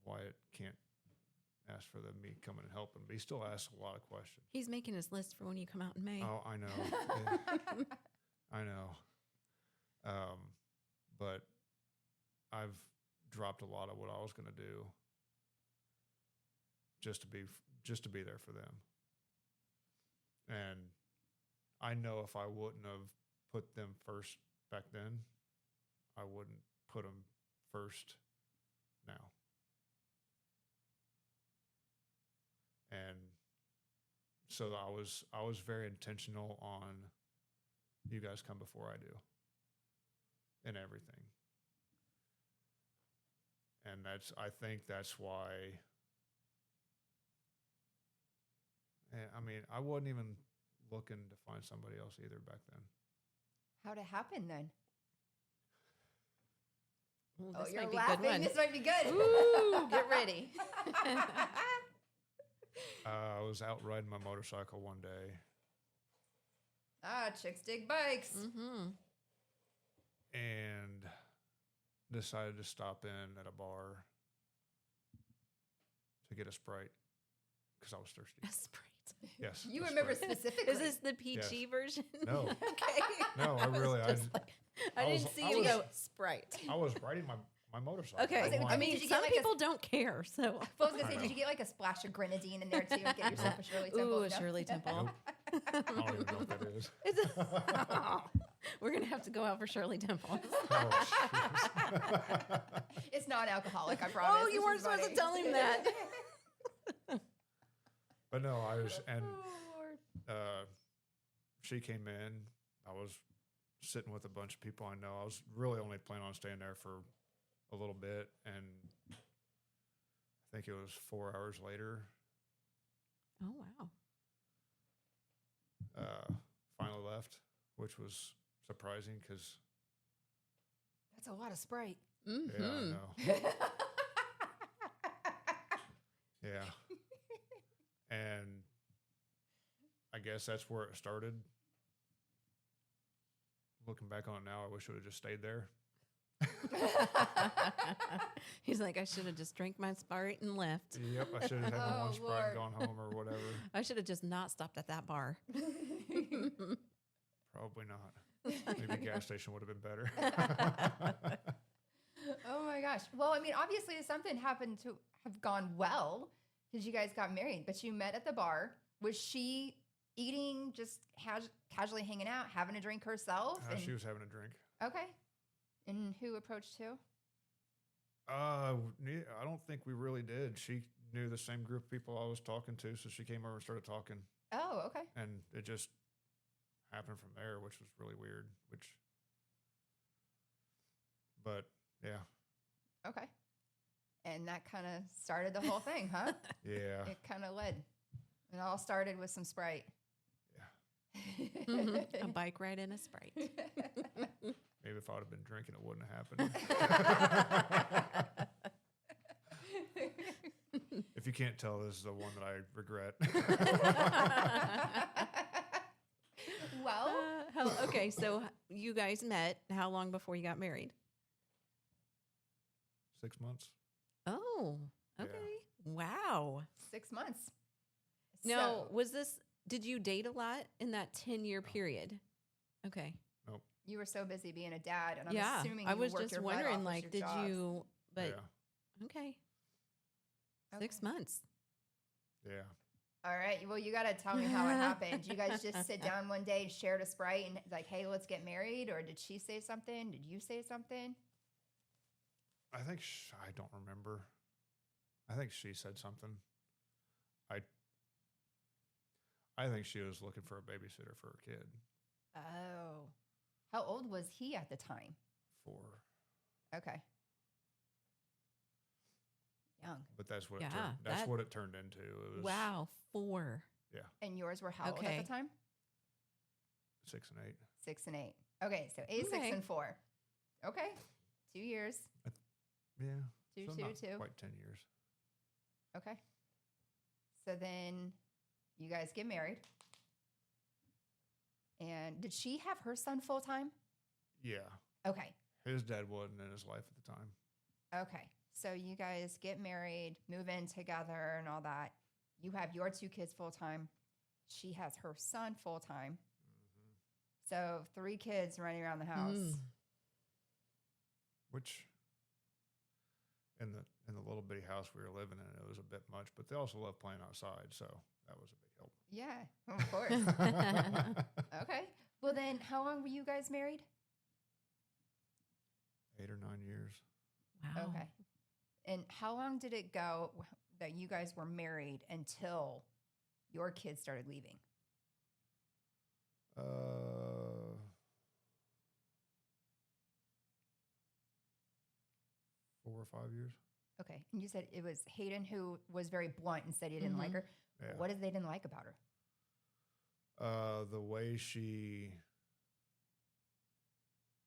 Wyatt can't ask for me coming and helping, but he still asks a lot of questions. He's making his list for when you come out in May. Oh, I know. I know. But I've dropped a lot of what I was going to do just to be there for them. And I know if I wouldn't have put them first back then, I wouldn't put them first now. And so I was very intentional on you guys come before I do in everything. And I think that's why, I mean, I wasn't even looking to find somebody else either back then. How'd it happen then? Ooh, Oh, this you're might be a laughing. good one. This might be good. Ooh, get ready. I was out riding my motorcycle one day, Chicks dig bikes. Mm-hmm. and decided to stop in at a bar to get a Sprite because I was thirsty. A Sprite. Yes. You a remember Sprite. specifically. Is this the PG version? No. Okay. No, I was really- I just just- like- I I didn't was- see I you was- go Sprite. I was riding my motorcycle. Okay. Was it- I'm I I like, mean, mean, did you get some like a- people don't care. So. I was gonna I say, know. did you get like a splash of grenadine in there too? And get yourself a Shirley Temple. Ooh, a No? Shirley Temple. I don't even know what that is. We're gonna have to go out for Shirley Temple. Oh, jeez. It's non-alcoholic, I promise. Oh, you This weren't is supposed to funny. tell him that. But no, I was, and Oh, Lord. she came in. I was sitting with a bunch of people I know. I was really only planning on staying there for a little bit, and I think it was 4 hours later. Oh wow. Finally left, which was surprising because That's a lot of Sprite. Mm-hmm. yeah, I know. Yeah, and I guess that's where it started. Looking back on it now, I wish I would have just stayed there. He's like, I should have just drank my Sprite and left. Yep, I should have had my Oh, one Sprite Lord. and gone home or whatever. I should have just not stopped at that bar. Probably not. Maybe a gas station would have been better. Oh my gosh. Well, I mean, obviously something happened to have gone well because you guys got married, but you met at the bar. Was she eating, just casually hanging out, having a drink herself? And- She was having a drink. okay. And who approached who? I don't think we really did. She knew the same group of people I was talking to, so she came over and started talking, Oh, okay. and it just happened from there, which was really weird. But yeah, Okay. And that kind of started the whole thing, huh? yeah, It kind of led. It all started with some Sprite. yeah. Mhm. A bike ride and a Sprite. Maybe if I would have been drinking, it wouldn't have happened. If you can't tell, this is the one that I regret. Well, Okay, so you guys met how long before you got married? 6 months. Oh, Yeah. okay. Wow. 6 months. Now, So, did you date a lot in that 10-year period? Okay. you were so busy being a dad, and I'm yeah. assuming I you was worked just your butt off wondering, with like, your did jobs. you, but Yeah, okay. Okay. 6 months. yeah. All right. Well, you got to tell me how it happened. Did you guys just sit down one day and shared a Sprite and like, hey, let's get married? Or did she say something? Did you say something? I think I don't remember. I think she said something. I think she was looking for a babysitter for her kid. Oh. How old was he at the time? Okay, Young. but that's what Yeah, it turned. That's that- what it turned into. It was Wow. 4. And yours were how old Okay. at the time? 6 and 8. 6 and 8. Okay. So 8, 6, Okay. and 4. Okay. 2 years. Yeah, Two, so two, not two. quite 10 years. Okay. So then you guys get married. And did she have her son full time? Yeah, Okay. his dad wasn't in his life at the time. Okay. So you guys get married, move in together, and all that. You have your 2 kids full time. She has her son full time. So 3 kids running around the house. Mm. Which in the little bitty house we were living in, it was a bit much. But they also love playing outside, so that was a big help. Yeah, of course. Okay. Well, then, how long were you guys married? 8 or 9 years. Wow. Okay. And how long did it go that you guys were married until your kids started leaving? 4 or 5 years. Okay. And you said it was Hayden who was very blunt and said he didn't like Mhm. her. Yeah. What did they didn't like about her? The way she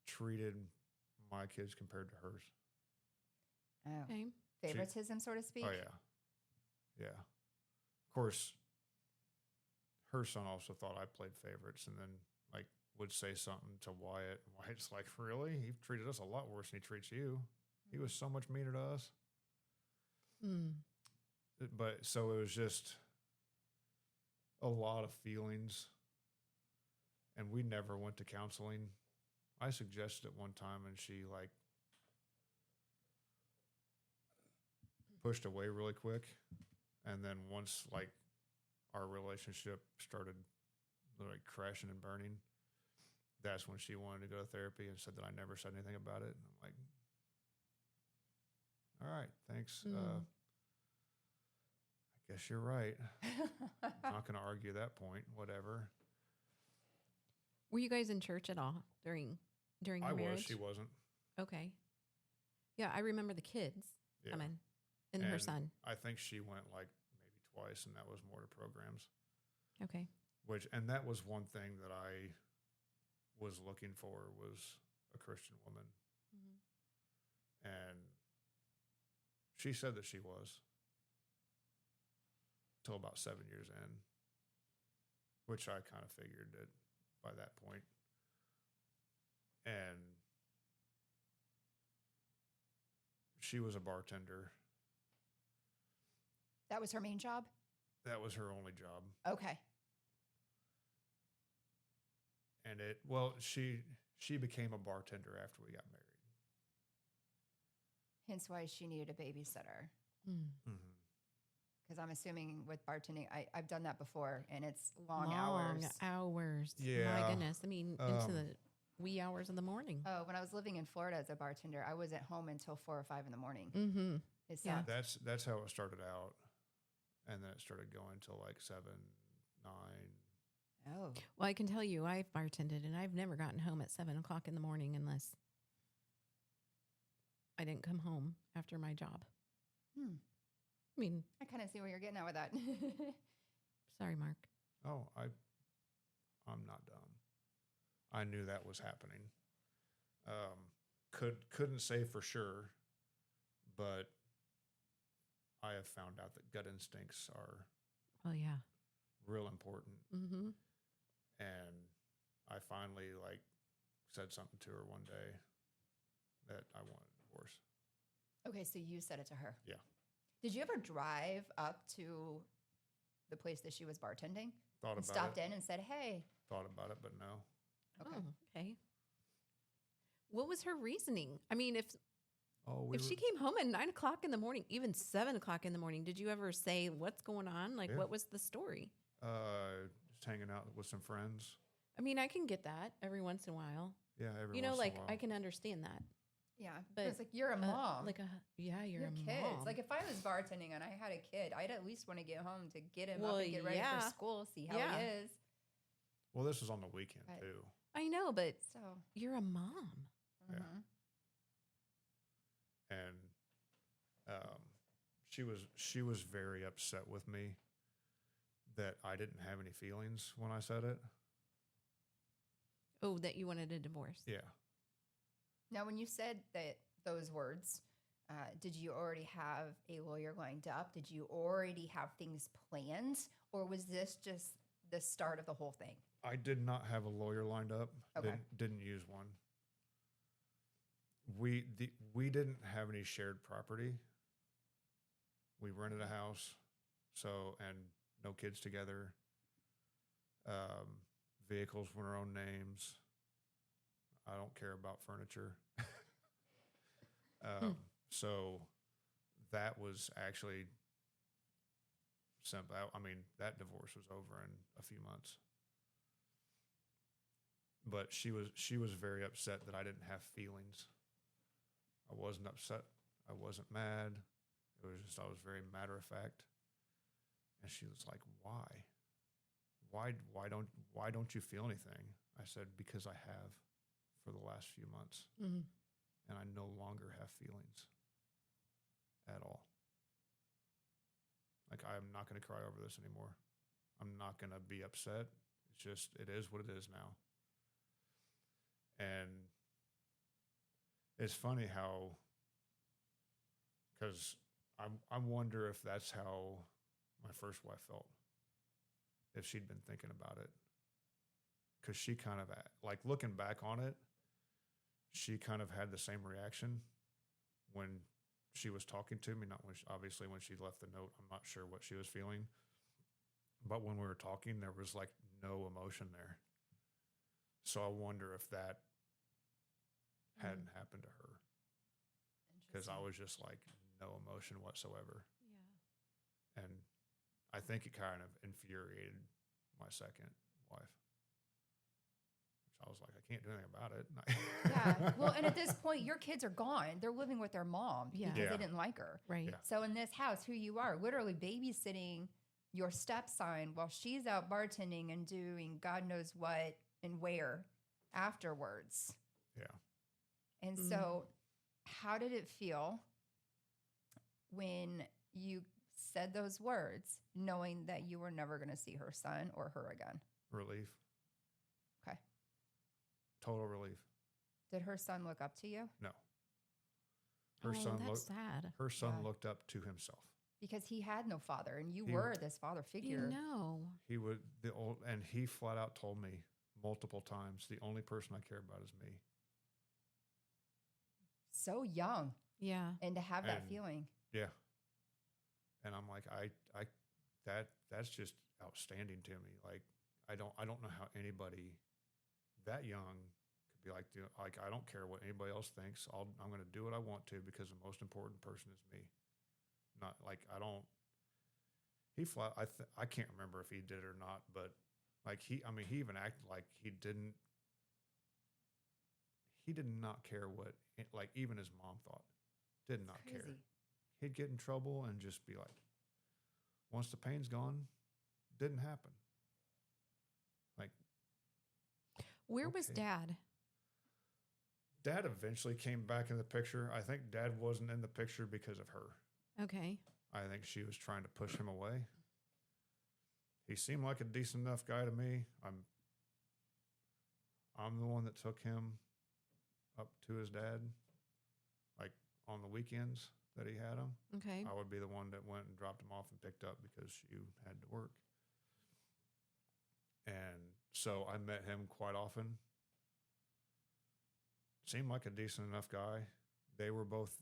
treated my kids compared to hers. Oh, Okay. favoritism, so to speak. Oh yeah, yeah. Of course, her son also thought I played favorites, and then like would say something to Wyatt. And Wyatt's like, "Really? He treated us a lot worse than he treats you. He was so much meaner to us." Mm. But so it was just a lot of feelings, and we never went to counseling. I suggested it one time, and she like pushed away really quick. And then once like our relationship started like crashing and burning, that's when she wanted to go to therapy and said that I never said anything about it. And I'm like, all right, thanks. Mm. I guess you're right. Not going to argue that point. Whatever. Were you guys in church at all during your I marriage? was. She wasn't. Okay. Yeah, I remember the kids Yeah. coming and her son. I think she went like maybe twice, and that was more to programs. Okay. And that was one thing that I was looking for was a Christian woman, and she said that she was till about 7 years in, which I kind of figured that by that point. And she was a bartender. That was her main job? That was her only job. Okay. And she became a bartender after we got married. Hence why she needed a babysitter. Mm. Mm-hmm. Because I'm assuming with bartending, I've done that before, and it's long Long hours. hours. Yeah. My goodness. I mean, into Um, the wee hours of the morning. Oh, when I was living in Florida as a bartender, I was at home until 4 or 5 in the morning. Mm-hmm. It Yeah. sucked. That's how it started out, and then it started going till like 7, 9. Oh, Well, I can tell you, I've bartended and I've never gotten home at 7 o'clock in the morning unless I didn't come home after my job. Hmm. I mean, I kind of see where you're getting at with that. sorry, Mark. Oh, I'm not dumb. I knew that was happening. Couldn't say for sure, but I have found out that gut instincts are Oh, yeah. real important. Mm-hmm. And I finally like said something to her one day that I wanted a divorce. Okay, so you said it to her. Yeah. Did you ever drive up to the place that she was bartending Thought and about stopped it. in and said, "Hey"? Thought about it, but no. Okay. Oh, okay. What was her reasosoning? I mean, if Oh, she came home at 9 o'clock in the morning, even 7 o'clock in the morning, did you ever say, what's going on? Like, Yeah. what was the story? just hanging out with some friends. I mean, I can get that every once in a while. Yeah, every You know, once like, in a while. I can understand that. Yeah, But, but it's like you're a mom. You're Your a kids. mom. Like if I was bartending and I had a kid, I'd at least want to get home to get him Well, up and get ready yeah. for school, see how Yeah. he is. Well, this was on the weekend Right. too. I know, but So, you're a mom. Yeah. mhm. And she was very upset with me that I didn't have any feelings when I said it. Oh, that you wanted a divorce. Yeah. Now, when you said those words, did you already have a lawyer lined up? Did you already have things planned, or was this just the start of the whole thing? I did not have a lawyer lined up. Okay. Didn't use one. We didn't have any shared property. We rented a house, and no kids together. Vehicles were in our own names. I don't care about furniture. So that was actually simple. I mean, that divorce was over in a few months. But she was very upset that I didn't have feelings. I wasn't upset. I wasn't mad. It was just, I was very matter of fact. And she was like, why? Why don't you feel anything? I said, because I have for the last few months, Mm-hmm. and I no longer have feelings at all. Like, I'm not going to cry over this anymore. I'm not going to be upset. It's just, it is what it is now. And it's funny how, because I wonder if that's how my first wife felt, if she'd been thinking about it. Because she kind of, like, looking back on it, she kind of had the same reaction when she was talking to me. Not when obviously when she left the note, I'm not sure what she was feeling. But when we were talking, there was like no emotion there. So I wonder if that hadn't happened to her, because I was just like no emotion whatsoever. Yeah. And I think it kind of infuriated my second wife. Which I was like, I can't do anything about it. Yeah. Well, and at this point, your kids are gone. They're living with their mom Yeah. because Yeah. they didn't like her. Right. Yeah. So in this house, who you are, literally babysitting your stepson while she's out bartending and doing God knows what and where afterwards. Yeah. And Mm. so, how did it feel when you said those words, knowing that you were never going to see her son or her again? Relief. Okay. Total relief. Did her son look up to you? No. Oh, Her son that's looked. sad. Her son Yeah. looked up to himself. Because he had no father, and you He- were this father figure. No. He would and he flat out told me multiple times, the only person I care about is me. So young, Yeah. and to have that And- feeling. Yeah. And I'm like, that's just outstanding to me. Like, I don't know how anybody that young could be like, I don't care what anybody else thinks. I'm going to do what I want to, because the most important person is me. Not like, I can't remember if he did it or not, but like he even acted like he did not care what, like, even his mom thought. Did not care. Crazy. He'd get in trouble and just be like, once the pain's gone, didn't happen. Like, Where was Okay. Dad? Dad eventually came back in the picture. I think Dad wasn't in the picture because of her. Okay. I think she was trying to push him away. He seemed like a decent enough guy to me. I'm the one that took him up to his dad, like on the weekends that he had him. Okay. I would be the one that went and dropped him off and picked up because you had to work. And so I met him quite often. Seemed like a decent enough guy. They were both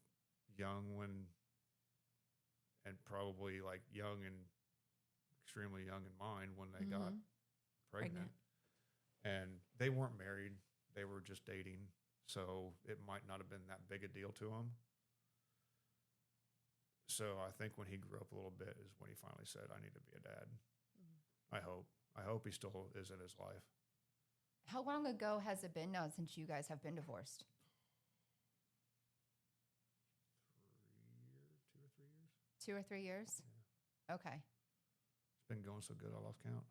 young and probably like young and extremely young in mind when they got Mhm. pregnant. And they weren't married. They were just dating. So it might not have been that big a deal to them. So I think when he grew up a little bit is when he finally said, I need to be a dad. I hope he still is in his life. How long ago has it been now since you guys have been divorced? 2 or 3 years? Okay. It's been going so good, I lost count.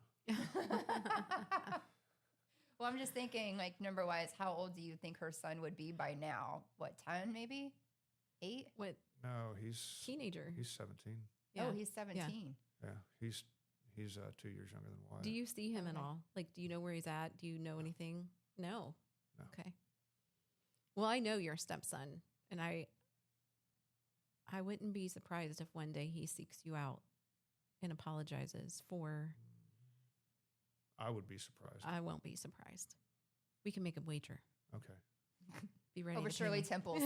Well, I'm just thinking, like, number wise, how old do you think her son would be by now? What, 10 maybe? 8? What No, he's teenager? 17. Yeah. Oh, he's 17. Yeah, he's 2 years younger than Wyatt. Do you see him at Okay. all? Like, do you know where he's at? Do you know anything? No. No. Okay. Well, I know your stepson, and I wouldn't be surprised if one day he seeks you out and apologizes for. I would be surprised. I won't be surprised. We can make a wager. Okay. Be ready. Over to Shirley pay. Temples.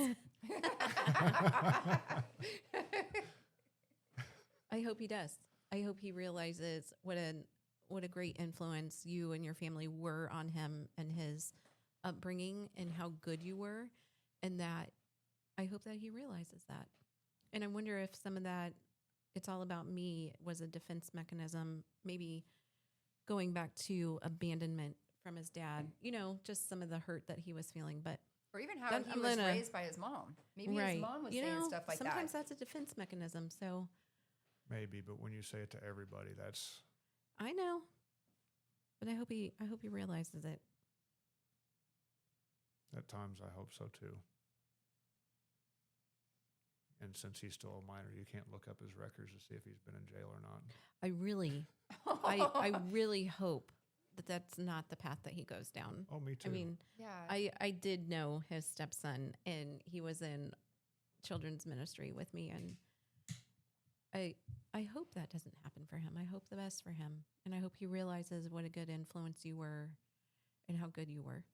I hope he does. I hope he realizes what a great influence you and your family were on him and his upbringing and how good you were, and that I hope that he realizes that. And I wonder if some of that, it's all about me, was a defense mechanism, maybe going back to abandonment from his dad, just some of the hurt that he was feeling. But Or even how Then he I'm was gonna- raised by his mom. Maybe his mom was saying stuff like sometimes that. that's a defense mechanism. So Maybe, but when you say it to everybody, that's I know, but I hope he realizes it. at times I hope so too. And since he's still a minor, you can't look up his records to see if he's been in jail or not. I really hope that that's not the path that he goes down. Oh, me too. I mean, yeah. I did know his stepson, and he was in children's ministry with me, and I hope that doesn't happen for him. I hope the best for him, and I hope he realizes what a good influence you were, and how good you were,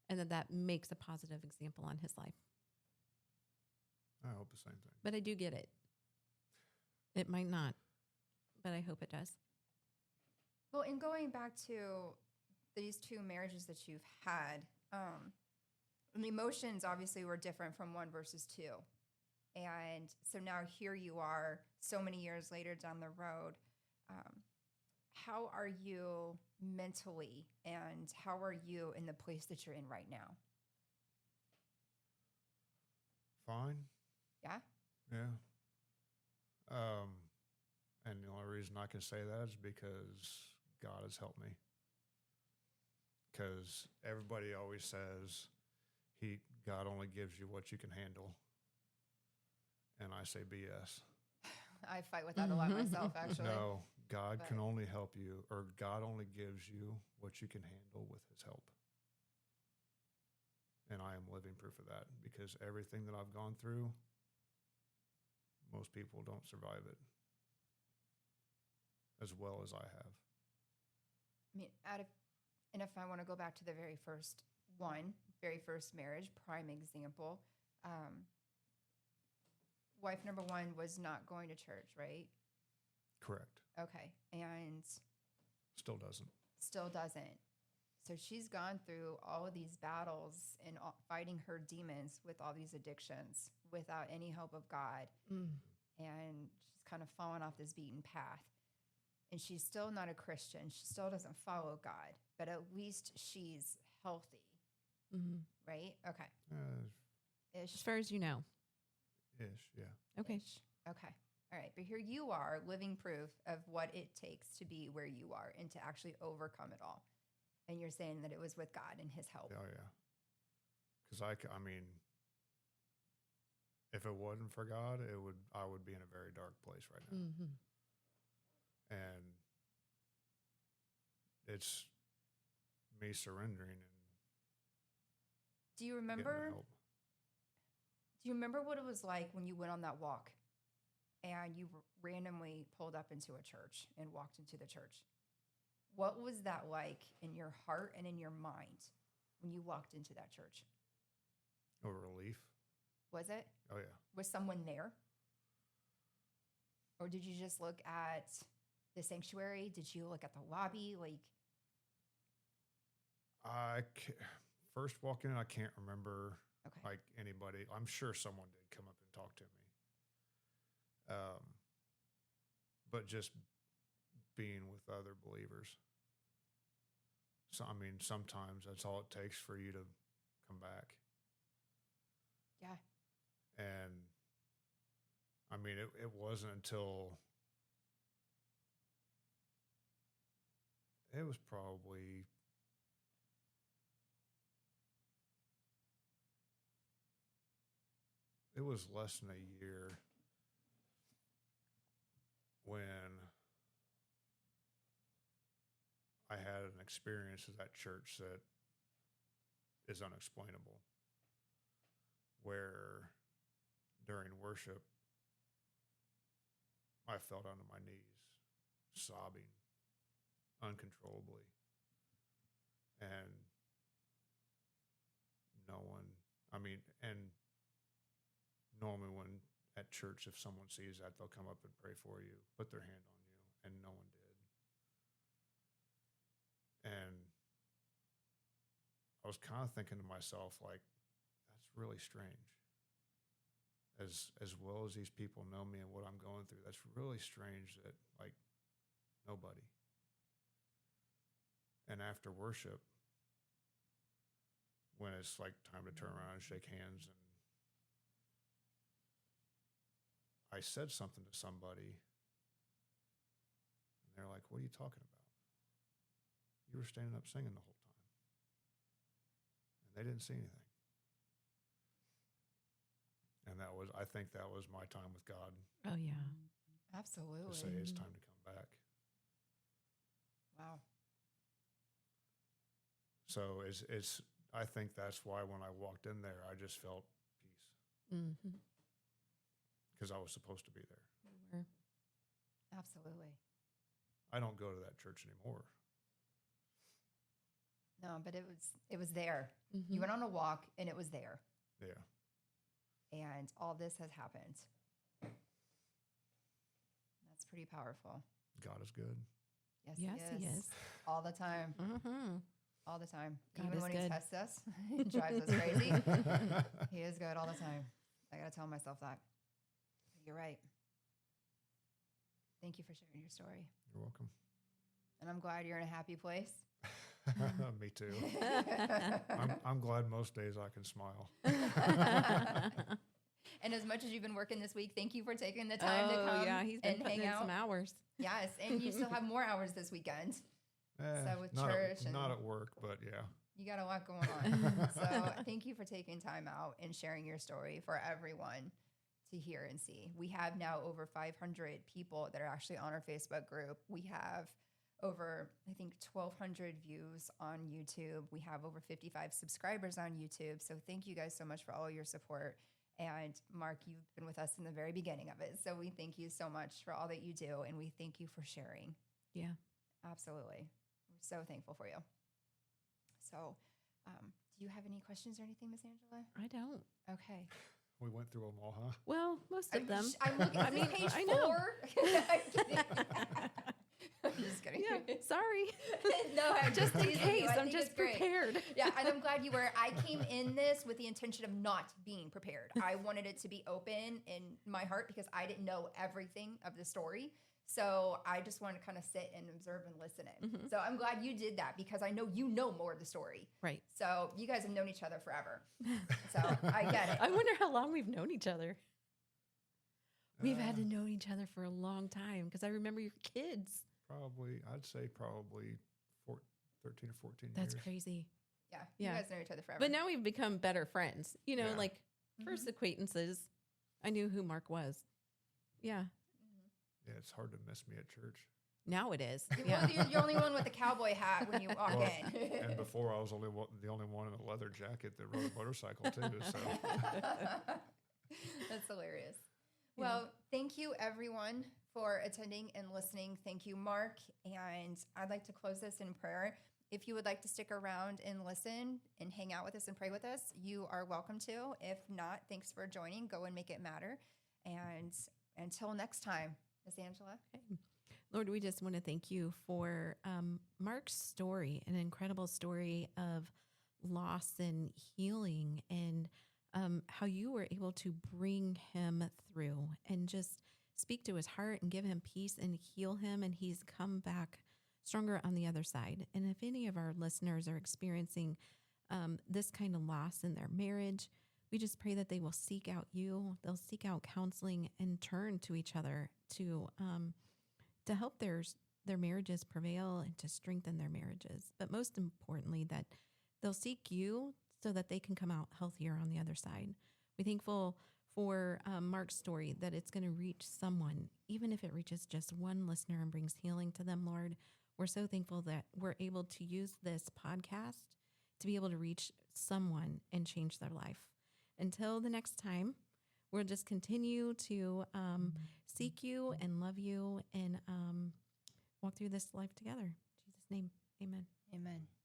and that makes a positive example on his life. I hope the same thing. But I do get it. It might not, but I hope it does. Well, in going back to these two marriages that you've had, the emotions obviously were different from one versus two. And so now here you are so many years later down the road. How are you mentally, and how are you in the place that you're in right now? Fine. Yeah? Yeah. And the only reason I can say that is because God has helped me. Because everybody always says God only gives you what you can handle. And I say BS. I fight with that a lot myself, actually. No, God But- can only help you, or God only gives you what you can handle with his help. And I am living proof of that, because everything that I've gone through, most people don't survive it as well as I have. I mean, and if I want to go back to the very first marriage, prime example, wife number one was not going to church, right? Correct. Okay. And Still doesn't. still doesn't. So she's gone through all of these battles and fighting her demons with all these addictions without any help of God. And she's kind of fallen off this beaten path. And she's still not a Christian. She still doesn't follow God, but at least she's healthy, right? Okay. As far as you know. Ish, yeah. Okay. Ish. Okay. All right. But here you are living proof of what it takes to be where you are and to actually overcome it all. And you're saying that it was with God and his help. Oh, yeah. Because I mean, if it wasn't for God, I would be in a very dark place right now. Mm-hmm. And it's me surrendering and Do you getting the remember? help. Do you remember what it was like when you went on that walk and you randomly pulled up into a church and walked into the church? What was that like in your heart and in your mind when you walked into that church? A relief. Was it? Oh, yeah. Was someone there? Or did you just look at the sanctuary? Did you look at the lobby? Like, First walking in, I can't remember okay. like anybody. I'm sure someone did come up and talk to me. But just being with other believers. So, I mean, sometimes that's all it takes for you to come back. Yeah. And I mean, it wasn't until it was probably it was less than a year when I had an experience at that church that is unexplainable, where during worship, I fell down to my knees, sobbing uncontrollably. And normally when at church, if someone sees that, they'll come up and pray for you, put their hand on you, and no one did. And I was kind of thinking to myself, like, that's really strange. As well as these people know me and what I'm going through, that's really strange that, like, nobody. And after worship, when it's like time to turn around and shake hands. And I said something to somebody, and they're like, "What are you talking about? You were standing up singing the whole time." And they didn't see anything. And I think that was my time with God Oh, yeah. to Absolutely. say it's time to come back. Wow. So I think that's why when I walked in there, I just felt peace Mm-hmm. because I was supposed to be there. Absolutely. I don't go to that church anymore. No, but it was there. Mm-hmm. You went on a walk and it was there. Yeah. And all this has happened. That's pretty powerful. God is good. Yes, He is. All the time. Mm-hmm. All the time. God Even is when good. he tests us, he drives us crazy. He is good all the time. I got to tell myself that. You're right. Thank you for sharing your story. You're welcome. And I'm glad you're in a happy place. Me too. I'm glad most days I can smile. And as much as you've been working this week, thank you for taking the time to Oh, come yeah. He's been and putting hang in out. some hours. Yes, and you still have more hours this weekend. So with not church and- not at work, but yeah. You got a lot going on. So thank you for taking time out and sharing your story for everyone to hear and see. We have now over 500 people that are actually on our Facebook group. We have over, I think, 1,200 views on YouTube. We have over 55 subscribers on YouTube. So thank you guys so much for all your support. And Mark, you've been with us in the very beginning of it. So we thank you so much for all that you do. And we thank you for sharing. Yeah. Absolutely. We're so thankful for you. So do you have any questions or anything, Miss Angela? I don't. Okay. We went through them all, huh? Well, most of them. I'm looking at I mean, page I know. 4. I'm kidding. I'm just kidding. Yeah. Sorry. No, I'm Just in teasing you. case. I I'm think just it's great. prepared. Yeah, and I'm glad you were. I came in this with the intention of not being prepared. I wanted it to be open in my heart because I didn't know everything of the story. So I just wanted to kind of sit and observe and listen in. Mhm. So I'm glad you did that because I know you know more of the story. Right. So you guys have known each other forever. So I get it. I wonder how long we've known each other. We've had to Uh, know each other for a long time because I remember your kids. I'd say probably 13 or 14 That's years. crazy. Yeah, Yeah. you guys know each other forever. But now we've become better friends. You know, Yeah. like first acquaintances. I knew who Mark was. Yeah. Yeah, it's hard to miss me at church. Now it is. Well, Yeah. you're only one with the cowboy hat when you walk Well, in. And before I was the only one in a leather jacket that rode a motorcycle too. So That's hilarious. Yeah. Well, thank you everyone for attending and listening. Thank you, Mark. And I'd like to close this in prayer. If you would like to stick around and listen and hang out with us and pray with us, you are welcome to. If not, thanks for joining. Go and make it matter. And until next time, Miss Angela. Okay. Lord, we just want to thank you for Mark's story, an incredible story of loss and healing, and how you were able to bring him through and just speak to his heart and give him peace and heal him. And he's come back stronger on the other side. And if any of our listeners are experiencing this kind of loss in their marriage, we just pray that they will seek out you. They'll seek out counseling and turn to each other to help their marriages prevail and to strengthen their marriages. But most importantly, that they'll seek you so that they can come out healthier on the other side. We're thankful for Mark's story, that it's going to reach someone, even if it reaches just one listener and brings healing to them, Lord. We're so thankful that we're able to use this podcast to be able to reach someone and change their life. Until the next time, we'll just continue to seek you and love you and walk through this life together. In Jesus' name, amen. Amen.